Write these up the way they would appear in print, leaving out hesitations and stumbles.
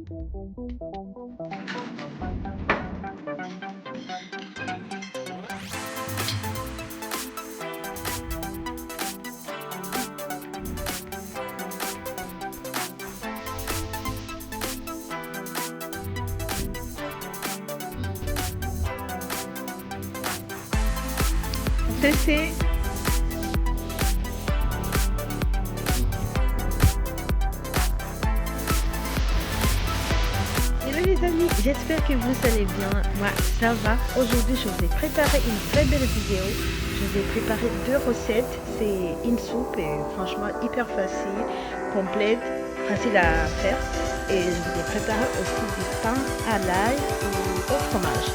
C'est hello les amis, j'espère que vous allez bien. Moi ça va. Aujourd'hui je vous ai préparé une très belle vidéo. Je vous ai préparé 2 recettes. C'est une soupe et franchement hyper facile, complète, facile à faire. Et je vous ai préparé aussi du pain à l'ail et au fromage.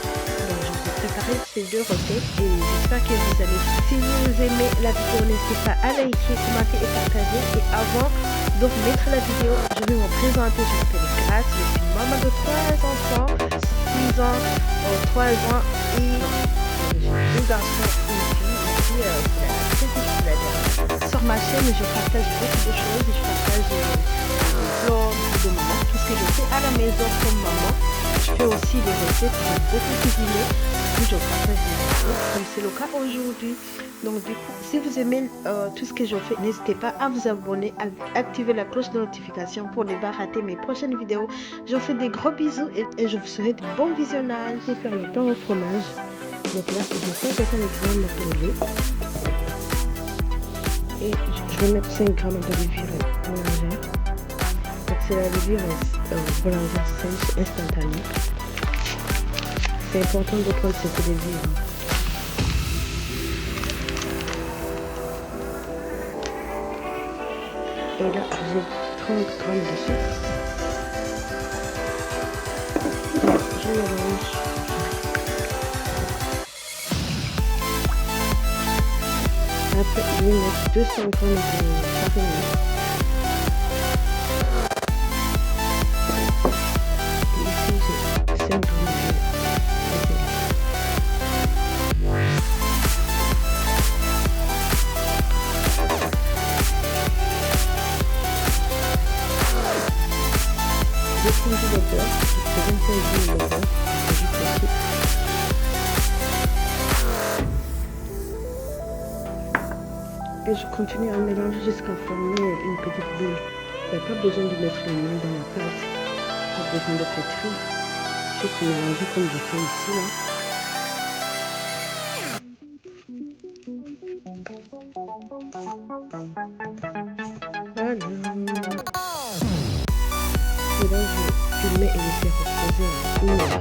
Donc je vous ai préparé ces 2 recettes et j'espère que vous allez. Si vous aimez la vidéo, n'hésitez pas à liker, commenter et partager. Et avant de vous mettre la vidéo, je vais me présenter. Je m'appelle Grace, je suis maman de 3 enfants, 6 ans, 3 ans et j'ai 2 garçons et une fille. C'est la très difficile. Sur ma chaîne, je partage beaucoup de choses. Je partage des vlogs de maman, tout ce que je fais à la maison comme maman. Je fais aussi des recettes, j'aime beaucoup cuisiner. Je partage des recettes, comme c'est le cas aujourd'hui. Donc du coup, si vous aimez tout ce que je fais, n'hésitez pas à vous abonner, à activer la cloche de notification pour ne pas rater mes prochaines vidéos. Je vous fais des gros bisous et je vous souhaite bon visionnage. Je vais faire le pain au fromage. Donc là, je vais faire ça avec 20 de lait. Et je vais mettre 5 grammes de levure boulangère. Donc c'est la levure boulangère sèche instantanée. C'est important de prendre cette levure. Et là, j'ai 30 grammes de sucre. Je mélange. Après, je vais mettre 200 grammes de farine. Et ici, j'ai 5 grammes de sel. J'ai fondu le beurre, j'ai 25 grammes de beurre, j'ajoute le sucre. Et je continue à mélanger jusqu'à former une petite boule. Il n'y a pas besoin de mettre les mains dans la pâte, pas besoin de pétrir. Juste mélanger comme je fais ici là. Voilà. Et là je mets et je fais reposer une heure.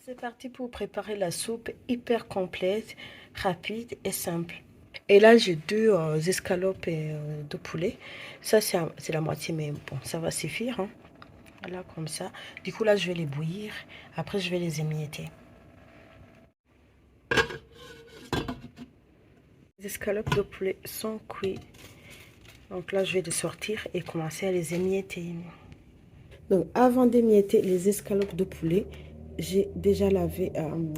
C'est parti pour préparer la soupe hyper complète, rapide et simple. Et là, j'ai 2 escalopes de poulet. Ça, c'est la moitié, mais bon, ça va suffire. Hein. Voilà, comme ça. Du coup, là, je vais les bouillir. Après, je vais les émietter. Les escalopes de poulet sont cuits. Donc là, je vais les sortir et commencer à les émietter. Donc, avant d'émietter les escalopes de poulet, j'ai déjà lavé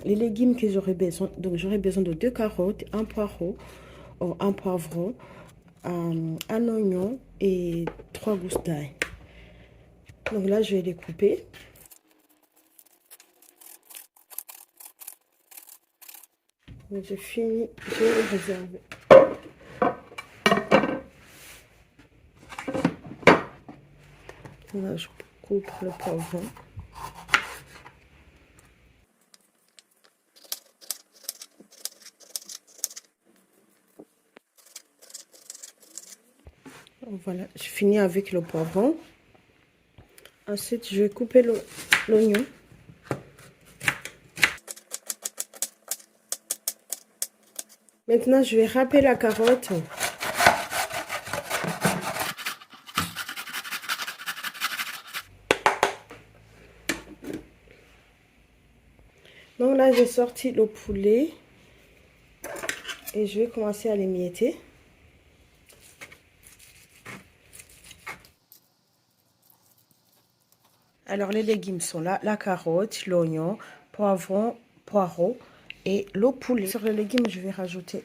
les légumes que j'aurais besoin. Donc, j'aurais besoin de 2 carottes, un poireau, un poivron, un oignon et 3 gousses d'ail. Donc là, je vais les couper. J'ai fini, je vais les réserver. Là, je coupe le poivron. Voilà, je finis avec le poivron. Ensuite, je vais couper l'oignon. Maintenant, je vais râper la carotte. Donc là, j'ai sorti le poulet et je vais commencer à l'émietter. Alors, les légumes sont là, la carotte, l'oignon, poivron, poireaux et le poulet. Sur les légumes, je vais rajouter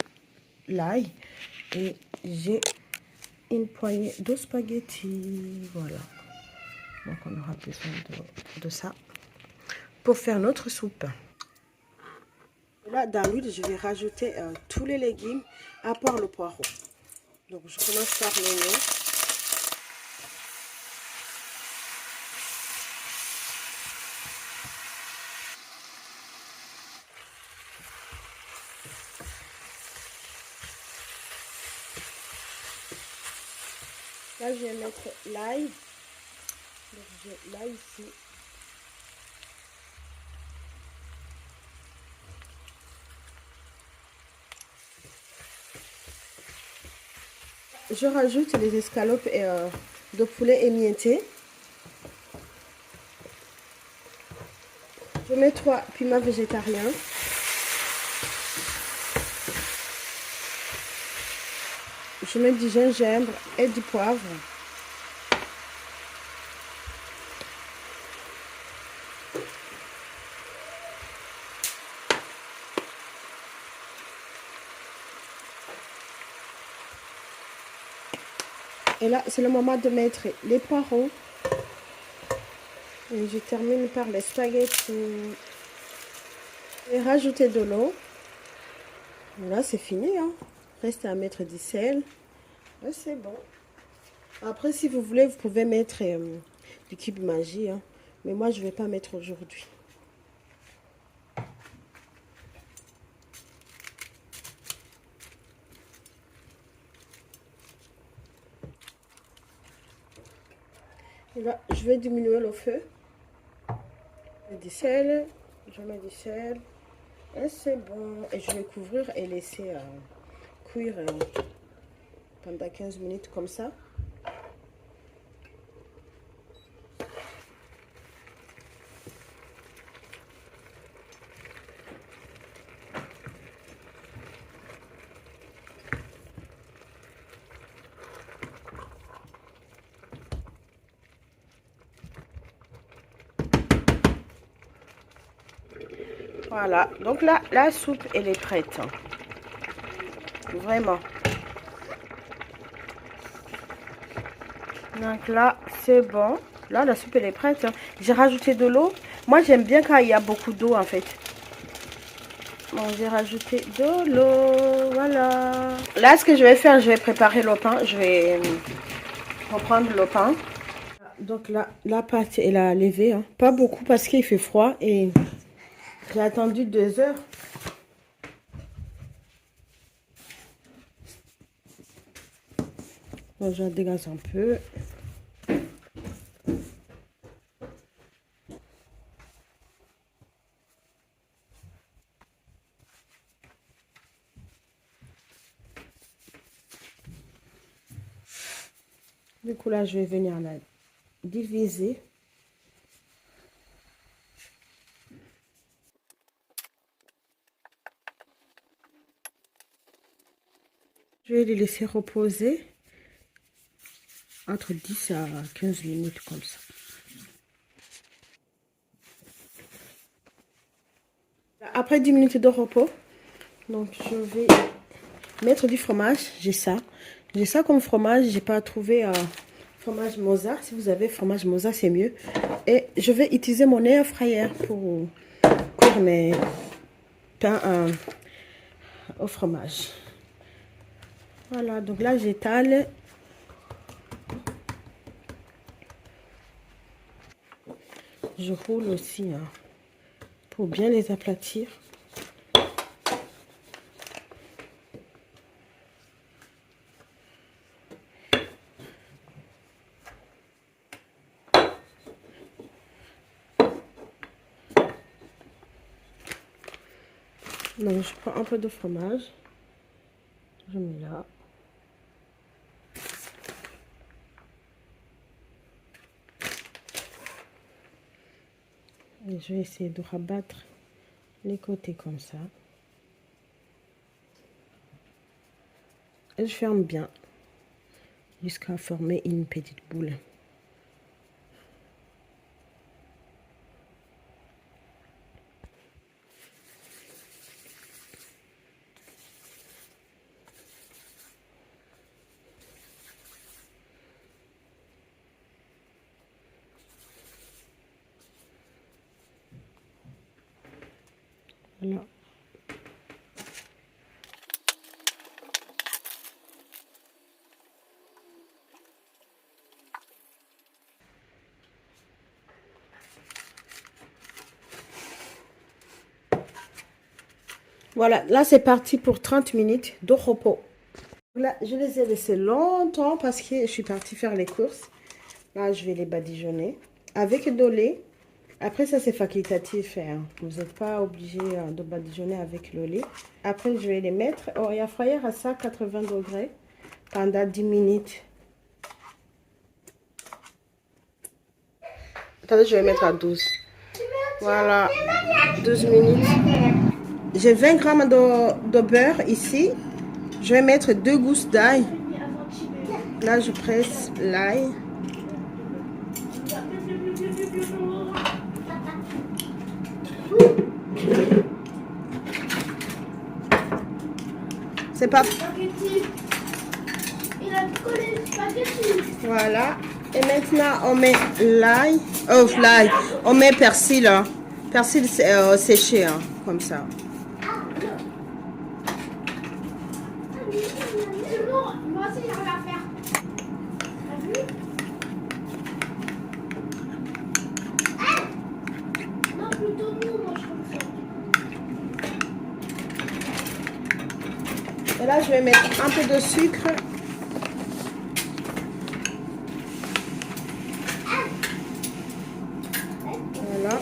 l'ail et j'ai une poignée de spaghettis. Voilà. Donc on aura besoin de ça pour faire notre soupe. Là, dans l'huile, je vais rajouter tous les légumes à part le poireau. Donc je commence par l'oignon. Là, je vais mettre l'ail. Donc, j'ai l'ail ici. Je rajoute les escalopes de poulet émiettés. Je mets 3 piments végétariens. Je mets du gingembre et du poivre. Et là, c'est le moment de mettre les poireaux. Et je termine par les spaghettis. Et rajouter de l'eau. Voilà, c'est fini. Hein. Reste à mettre du sel. Et c'est bon. Après, si vous voulez, vous pouvez mettre du cube magie. Hein. Mais moi, je ne vais pas mettre aujourd'hui. Et là, je vais diminuer le feu. Du sel. Je mets du sel. Et c'est bon. Et je vais couvrir et laisser cuire pendant 15 minutes comme ça. Voilà, donc là, la soupe, elle est prête. Vraiment. Donc là, c'est bon. Là, la soupe, elle est prête. J'ai rajouté de l'eau. Moi, j'aime bien quand il y a beaucoup d'eau, en fait. Bon, j'ai rajouté de l'eau. Voilà. Là, ce que je vais faire, je vais préparer le pain. Je vais reprendre le pain. Donc là, la pâte, elle a levé. Hein. Pas beaucoup parce qu'il fait froid et j'ai attendu 2 heures. Donc, je dégage un peu. Du coup, là, je vais venir la diviser. Je vais les laisser reposer entre 10 à 15 minutes comme ça. Après 10 minutes de repos, donc je vais mettre du fromage. J'ai ça. J'ai ça comme fromage. J'ai pas trouvé fromage Moza. Si vous avez fromage Moza, c'est mieux. Et je vais utiliser mon air fryer pour cuire mes pains au fromage. Voilà, donc là j'étale. Je roule aussi hein, pour bien les aplatir. Donc je prends un peu de fromage. Je mets là. Et je vais essayer de rabattre les côtés comme ça. Et je ferme bien jusqu'à former une petite boule. Voilà. Voilà, là c'est parti pour 30 minutes de repos. Là, je les ai laissés longtemps parce que je suis partie faire les courses. Là, je vais les badigeonner avec de lait. Après, ça c'est facultatif. Hein. Vous n'êtes pas obligé de badigeonner avec le lait. Après, je vais les mettre au air fryer à 180 degrés pendant 10 minutes. Attendez, je vais mettre à 12. Voilà, 12 minutes. J'ai 20 grammes de beurre ici. Je vais mettre 2 gousses d'ail. Là, je presse l'ail. C'est pas... Voilà. Et maintenant, on met l'ail. Oh, l'ail. On met persil. Hein. Persil séché, hein, comme ça. Et là, je vais mettre un peu de sucre. Voilà.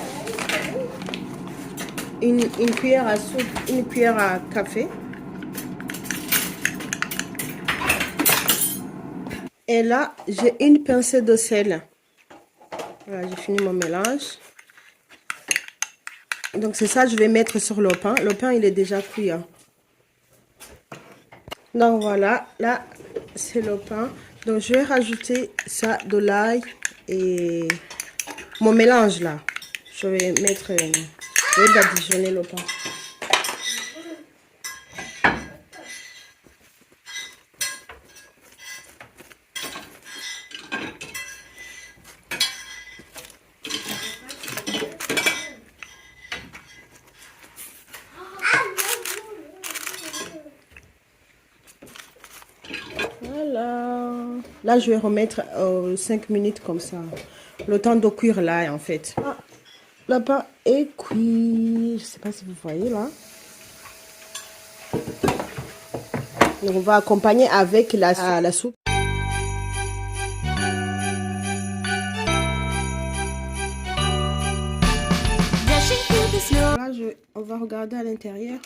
Une cuillère à soupe, une cuillère à café. Et là, j'ai une pincée de sel. Voilà, j'ai fini mon mélange. Donc, c'est ça que je vais mettre sur le pain. Le pain, il est déjà cuit. Hein. Donc, voilà. Là, c'est le pain. Donc, je vais rajouter ça, de l'ail et mon mélange, là. Je vais mettre... je vais badigeonner le pain. Voilà. Là, je vais remettre 5 minutes comme ça. Le temps de cuire là, en fait. Ah, le pain est cuit. Je ne sais pas si vous voyez là. Donc, on va accompagner avec la soupe. Là, on va regarder à l'intérieur.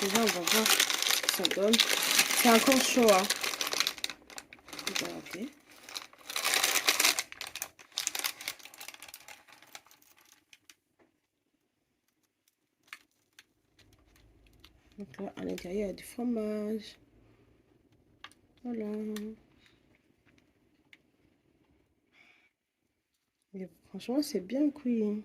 Déjà, on va voir ce que ça donne. C'est encore chaud. Hein. Regardez. Donc là, à l'intérieur, il y a du fromage. Voilà. Et franchement, c'est bien cuit.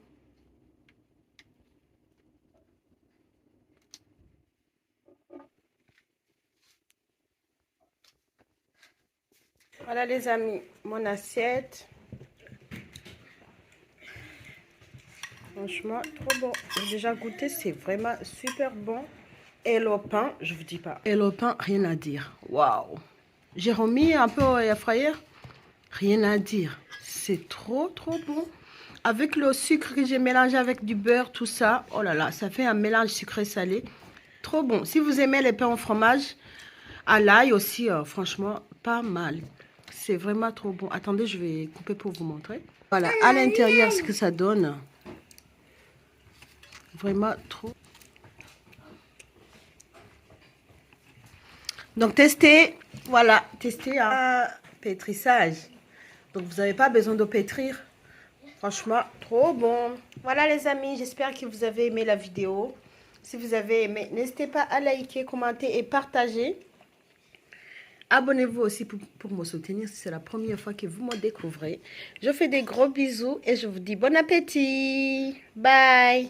Voilà les amis, mon assiette. Franchement, trop bon. J'ai déjà goûté, c'est vraiment super bon. Et le pain, je vous dis pas. Et le pain, rien à dire. Waouh. J'ai remis un peu au air fryer. Rien à dire. C'est trop bon. Avec le sucre que j'ai mélangé avec du beurre, tout ça. Oh là là, ça fait un mélange sucré-salé. Trop bon. Si vous aimez les pains au fromage, à l'ail aussi, franchement, pas mal. C'est vraiment trop bon. Attendez, je vais couper pour vous montrer. Voilà, à l'intérieur, ce que ça donne. Vraiment trop. Donc, testez. Voilà, testez un pétrissage. Donc, vous n'avez pas besoin de pétrir. Franchement, trop bon. Voilà les amis, j'espère que vous avez aimé la vidéo. Si vous avez aimé, n'hésitez pas à liker, commenter et partager. Abonnez-vous aussi pour me soutenir si c'est la première fois que vous me découvrez. Je fais des gros bisous et je vous dis bon appétit. Bye.